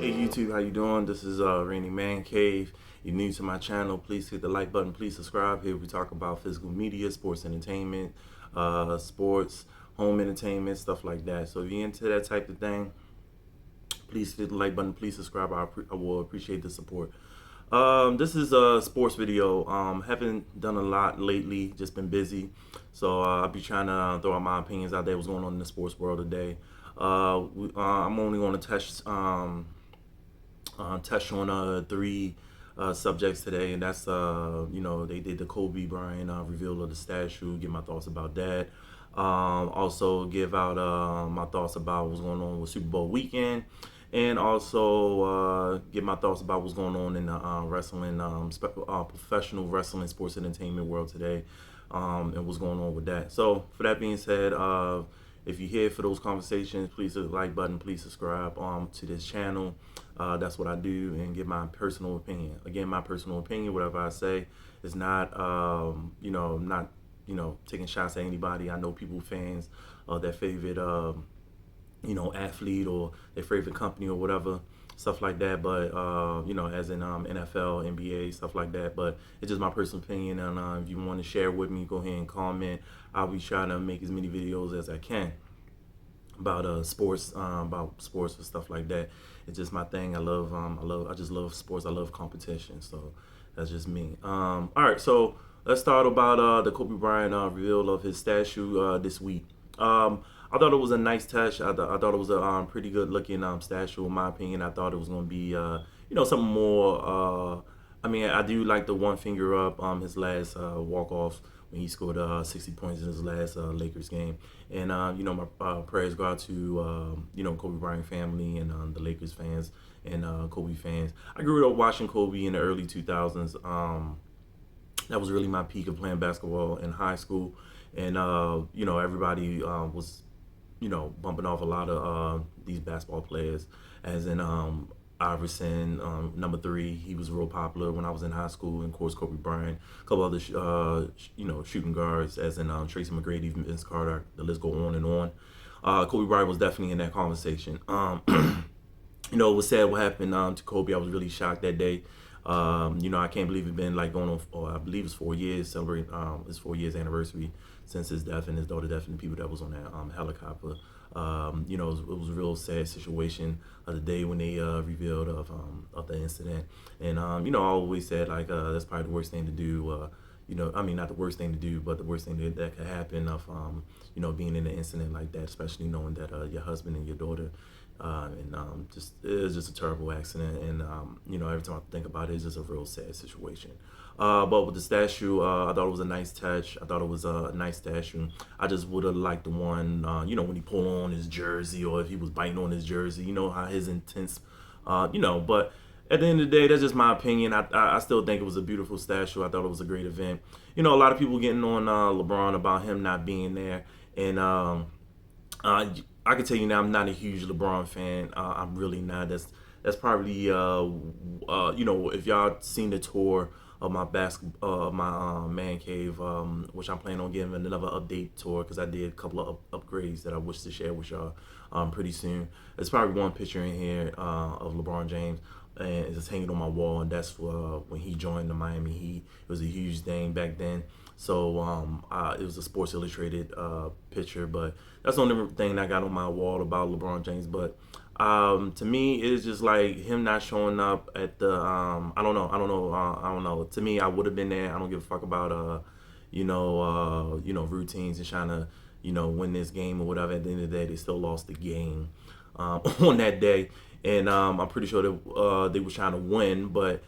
Hey YouTube, how you doing? This is Rainy Man Cave. You're new to my channel, please hit the like button, please subscribe. Here we talk about physical media, sports entertainment, sports, home entertainment, stuff like that. So if you're into that type of thing, please hit the like button, please subscribe. I will appreciate the support. This is a sports video. Haven't done a lot lately, just been busy. So I'll be trying to throw out my opinions out there, what's going on in the sports world today. I'm only going to touch on three subjects today, and that's they did the Kobe Bryant reveal of the statue. Give my thoughts about that. Also give out my thoughts about what's going on with Super Bowl weekend, and also give my thoughts about what's going on in the wrestling, professional wrestling, sports entertainment world today, and what's going on with that. So for that being said, if you're here for those conversations, please hit the like button, please subscribe to this channel. That's what I do, and give my personal opinion. Again, my personal opinion, whatever I say, is not, not, taking shots at anybody. I know people, fans of their favorite, athlete or their favorite company or whatever, stuff like that. But, as in NFL, NBA, stuff like that. But it's just my personal opinion, and if you want to share with me, go ahead and comment. I'll be trying to make as many videos as I can about sports and stuff like that. It's just my thing. I just love sports. I love competition. So that's just me. All right, so let's start about the Kobe Bryant reveal of his statue this week. I thought it was a nice touch. I thought it was a pretty good looking statue, in my opinion. I thought it was going to be something more. I do like the one finger up, his last walk off when he scored 60 points in his last Lakers game. And my prayers go out to Kobe Bryant family and the Lakers fans and Kobe fans. I grew up watching Kobe in the early 2000s. That was really my peak of playing basketball in high school, and everybody was bumping off a lot of these basketball players, as in Iverson, number 3. He was real popular when I was in high school, and of course Kobe Bryant, a couple other shooting guards, as in Tracy McGrady, Vince Carter. The list go on and on. Kobe Bryant was definitely in that conversation. It was sad what happened to Kobe. I was really shocked that day. I can't believe it's been like going on, I believe it's 4 years, celebrate his 4 years anniversary since his death, and his daughter death, and the people that was on that helicopter. It was a real sad situation the day when they revealed of the incident. And I always said, like, that's probably the worst thing to do. Not the worst thing to do, but the worst thing that could happen of being in an incident like that, especially knowing that your husband and your daughter. Just it was just a terrible accident, and every time I think about it, it's just a real sad situation. But with the statue, I thought it was a nice touch. I thought it was a nice statue. I just would have liked the one, when he pulled on his jersey, or if he was biting on his jersey. How his intense, But at the end of the day, that's just my opinion. I still think it was a beautiful statue. I thought it was a great event. A lot of people getting on LeBron about him not being there, and I can tell you now, I'm not a huge LeBron fan. I'm really not. That's probably if y'all seen the tour of my man cave, which I'm planning on giving another update tour, because I did a couple of upgrades that I wish to share with y'all pretty soon. There's probably one picture in here of LeBron James, and it's just hanging on my wall, and that's when he joined the Miami Heat. It was a huge thing back then. So it was a Sports Illustrated picture, but that's the only thing I got on my wall about LeBron James. But to me, it's just like him not showing up at the I don't know. To me, I would have been there. I don't give a fuck about routines and trying to win this game or whatever. At the end of the day, they still lost the game on that day, and I'm pretty sure that they were trying to win, but.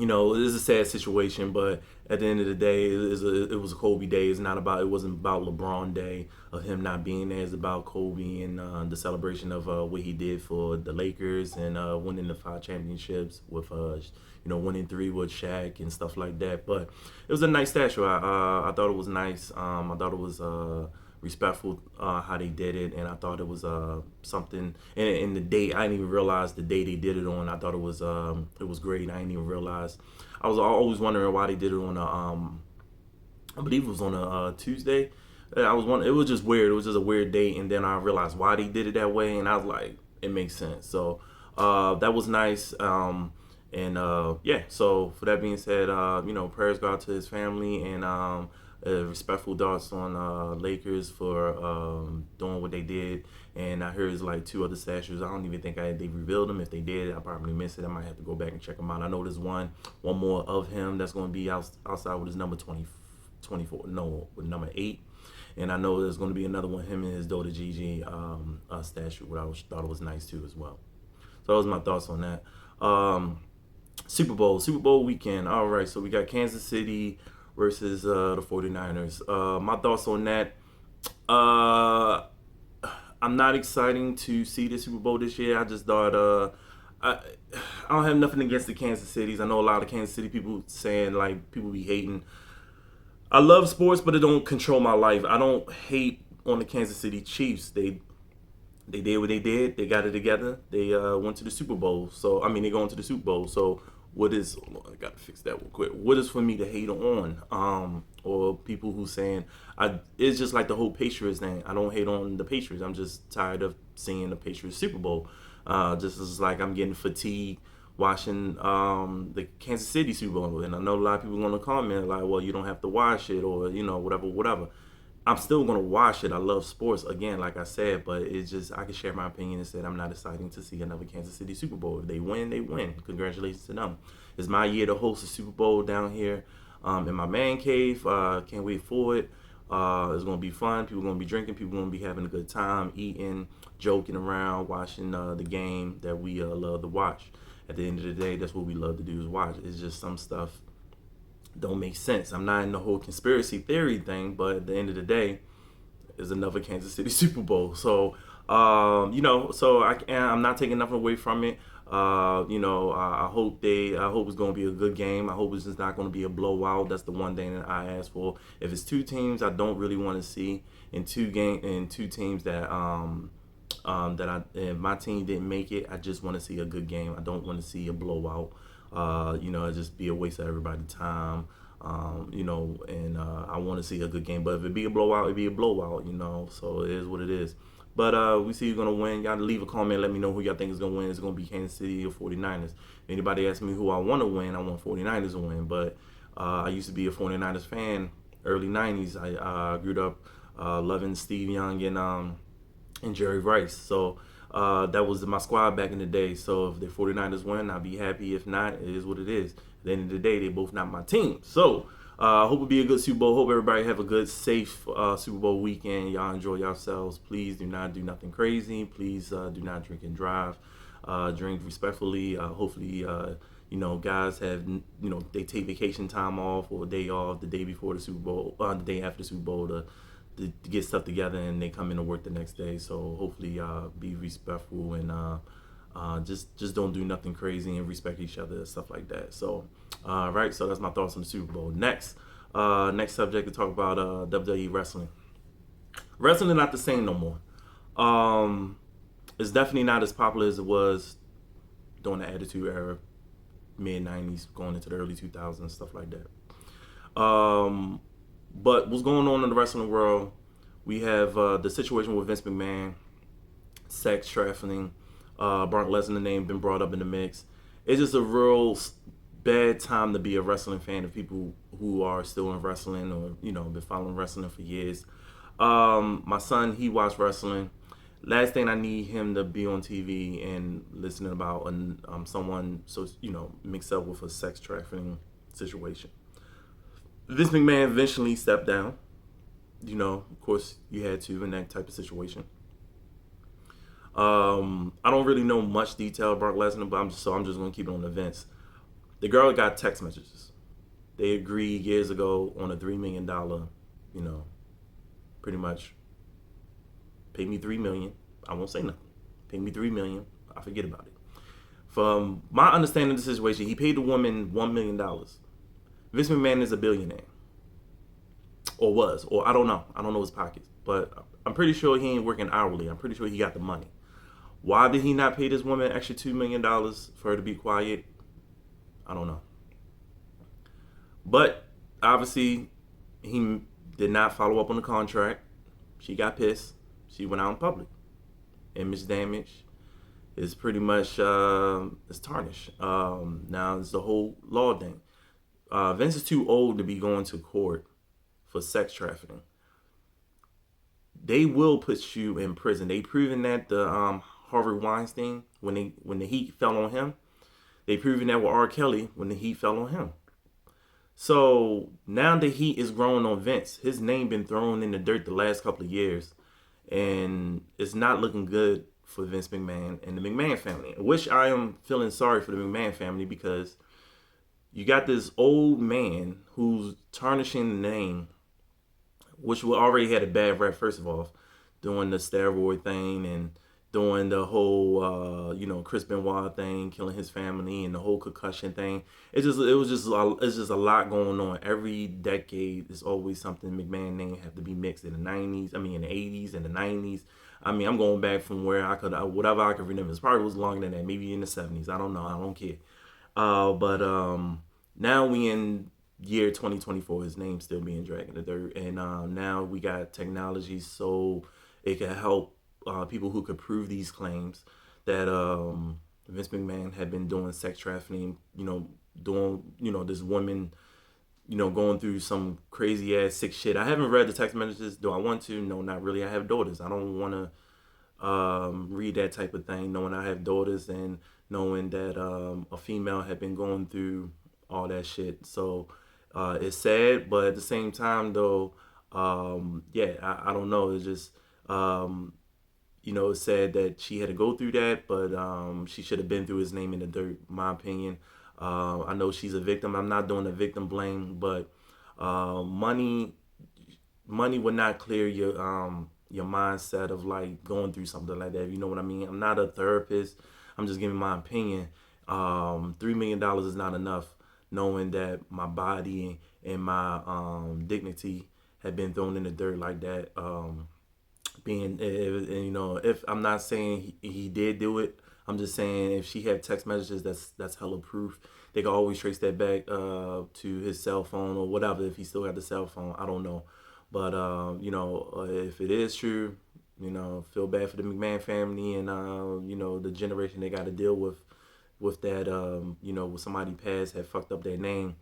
It is a sad situation, but at the end of the day, it was a Kobe day. It wasn't about LeBron Day of him not being there. It's about Kobe and the celebration of what he did for the Lakers, and winning the 5 championships with winning 3 with Shaq and stuff like that. But it was a nice statue. I thought it was nice. I thought it was respectful how they did it, and I thought it was something. And the date, I didn't even realize the day they did it on. I thought it was great. I didn't even realize. I was always wondering why they did it on I believe it was on a Tuesday. It was just weird. It was just a weird date, and then I realized why they did it that way, and I was like, it makes sense. So that was nice. And yeah, so for that being said, prayers go out to his family, and respectful thoughts on Lakers for doing what they did. And I heard it's like 2 other statues. I don't even think they revealed them. If they did, I probably missed it. I might have to go back and check them out. I know there's one more of him that's going to be outside with his number 24, no, with number 8. And I know there's going to be another one, him and his daughter Gigi statue, which I thought it was nice too as well. So that was my thoughts on that. Super Bowl weekend. All right, so we got Kansas City versus the 49ers. My thoughts on that. I'm not excited to see the Super Bowl this year. I just thought I don't have nothing against the Kansas Cities. I know a lot of Kansas City people saying, like, people be hating. I love sports, but it don't control my life. I don't hate on the Kansas City Chiefs. They did what they did. They got it together. They went to the Super Bowl. So, I mean, they going to the Super Bowl. So, what is, I got to fix that real quick. What is for me to hate on? Or people who saying, it's just like the whole Patriots thing. I don't hate on the Patriots. I'm just tired of seeing the Patriots Super Bowl. Just as like I'm getting fatigued watching the Kansas City Super Bowl. And I know a lot of people are going to comment like, well, you don't have to watch it, or, whatever. I'm still going to watch it. I love sports, again, like I said, but it's just, I can share my opinion and say I'm not excited to see another Kansas City Super Bowl. If they win, they win. Congratulations to them. It's my year to host a Super Bowl down here in my man cave. Can't wait for it. It's going to be fun. People are going to be drinking. People are going to be having a good time, eating, joking around, watching the game that we love to watch. At the end of the day, that's what we love to do, is watch. It's just some stuff don't make sense. I'm not in the whole conspiracy theory thing, but at the end of the day, it's another Kansas City Super Bowl. So, so I'm not taking nothing away from it. I hope it's going to be a good game. I hope it's just not going to be a blowout. That's the one thing that I ask for. If it's 2 teams I don't really want to see, and 2 teams that if my team didn't make it, I just want to see a good game. I don't want to see a blowout. It just be a waste of everybody's time. And I want to see a good game. But if it be a blowout, it be a blowout. So it is what it is. But we see who's gonna win. Y'all leave a comment. Let me know who y'all think is gonna win. It's gonna be Kansas City or 49ers. If anybody asks me who I want to win, I want 49ers to win. But I used to be a 49ers fan. Early 90s, I grew up loving Steve Young and Jerry Rice. So that was my squad back in the day. So if the 49ers win, I'll be happy. If not, it is what it is. At the end of the day, they both not my team. So I hope it'll be a good Super Bowl. Hope everybody have a good, safe Super Bowl weekend. Y'all enjoy yourselves. Please do not do nothing crazy. Please do not drink and drive. Drink respectfully. Hopefully, guys have, they take vacation time off or a day off the day before the Super Bowl, the day after the Super Bowl to get stuff together, and they come into work the next day. So hopefully be respectful and just don't do nothing crazy, and respect each other and stuff like that. So right, so that's my thoughts on the Super Bowl. Next subject to talk about WWE wrestling. Wrestling not the same no more. It's definitely not as popular as it was during the Attitude Era, mid 90s going into the early 2000s, stuff like that. But what's going on in the wrestling world? We have the situation with Vince McMahon, sex trafficking, Brock Lesnar name been brought up in the mix. It's just a real bad time to be a wrestling fan of people who are still in wrestling or, been following wrestling for years. My son, he watched wrestling. Last thing I need him to be on TV and listening about someone mixed up with a sex trafficking situation. Vince McMahon eventually stepped down. Of course, you had to in that type of situation. I don't really know much detail about Brock Lesnar, but I'm just going to keep it on the Vince. The girl got text messages. They agreed years ago on a $3 million, pretty much, pay me $3 million. I won't say nothing. Pay me $3 million. I forget about it. From my understanding of the situation, he paid the woman $1 million. Vince McMahon is a billionaire. Or was. Or I don't know. I don't know his pockets. But I'm pretty sure he ain't working hourly. I'm pretty sure he got the money. Why did he not pay this woman extra $2 million for her to be quiet? I don't know. But obviously, he did not follow up on the contract. She got pissed. She went out in public. Image damage. is pretty much it's tarnished. Now it's the whole law thing. Vince is too old to be going to court for sex trafficking. They will put you in prison. They proven that the Harvey Weinstein when the heat fell on him. They proven that with R. Kelly when the heat fell on him. So now the heat is growing on Vince. His name been thrown in the dirt the last couple of years, and it's not looking good for Vince McMahon and the McMahon family. Which I am feeling sorry for the McMahon family because you got this old man who's tarnishing the name, which we already had a bad rep first of all, doing the steroid thing and doing the whole Chris Benoit thing, killing his family and the whole concussion thing. It's just a lot going on. Every decade is always something McMahon name have to be mixed in the '90s. I mean in the '80s and the '90s. I mean I'm going back from where I could whatever I could remember. It probably was longer than that. Maybe in the '70s. I don't know. I don't care. But now we in year 2024. His name's still being dragged in the dirt, and now we got technology so it can help people who could prove these claims that Vince McMahon had been doing sex trafficking. Doing this woman. Going through some crazy ass sick shit. I haven't read the text messages. Do I want to? No, not really. I have daughters. I don't want to read that type of thing, knowing I have daughters and knowing that a female had been going through all that shit. So it's sad, but at the same time, though, yeah, I don't know. It's just, it's sad that she had to go through that, but she should have been through his name in the dirt, in my opinion. I know she's a victim. I'm not doing a victim blame, but money would not clear your mindset of like going through something like that. You know what I mean? I'm not a therapist. I'm just giving my opinion. $3 million is not enough, knowing that my body and my dignity had been thrown in the dirt like that. If I'm not saying he did do it, I'm just saying if she had text messages, that's hella proof. They can always trace that back to his cell phone or whatever if he still got the cell phone. I don't know, but if it is true, feel bad for the McMahon family and the generation they got to deal with that. When somebody passed had fucked up their name.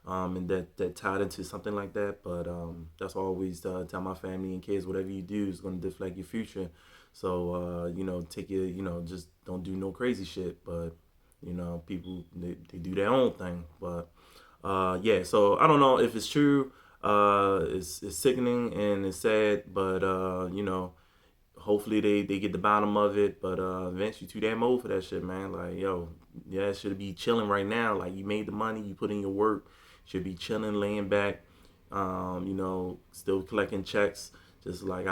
And that tied into something like that. But that's why I always tell my family and kids, whatever you do is going to deflect your future. So, take your, just don't do no crazy shit. But, people, they do their own thing. But, yeah, so I don't know if it's true. It's sickening and it's sad. But, hopefully they get the bottom of it. But Vince, you too damn old for that shit, man. Like, yo, yeah, it should be chilling right now. Like, you made the money, you put in your work. Should be chilling, laying back, still collecting checks, just like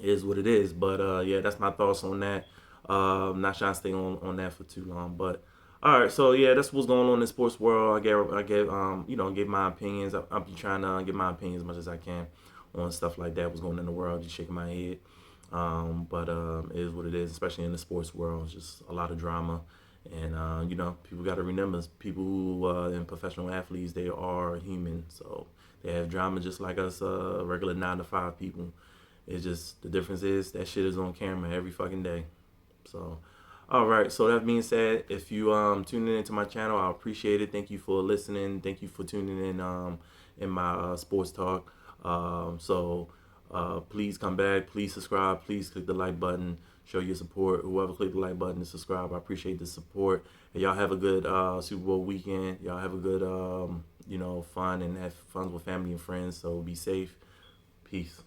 is what it is. But yeah, that's my thoughts on that. I'm not trying to stay on that for too long, but all right. So yeah, that's what's going on in the sports world. Give my opinions. I'll be trying to give my opinions as much as I can on stuff like that. What's going on in the world? Just shaking my head. But it is what it is, especially in the sports world. It's just a lot of drama. And people got to remember, people who in professional athletes, they are human, so they have drama just like us, regular 9 to 5 people. It's just the difference is that shit is on camera every fucking day. So, all right. So that being said, if you tuning into my channel, I appreciate it. Thank you for listening. Thank you for tuning in my sports talk. Please come back. Please subscribe. Please click the like button. Show your support. Whoever clicked the like button and subscribe, I appreciate the support. And y'all have a good Super Bowl weekend. Y'all have a good fun and have fun with family and friends. So be safe. Peace.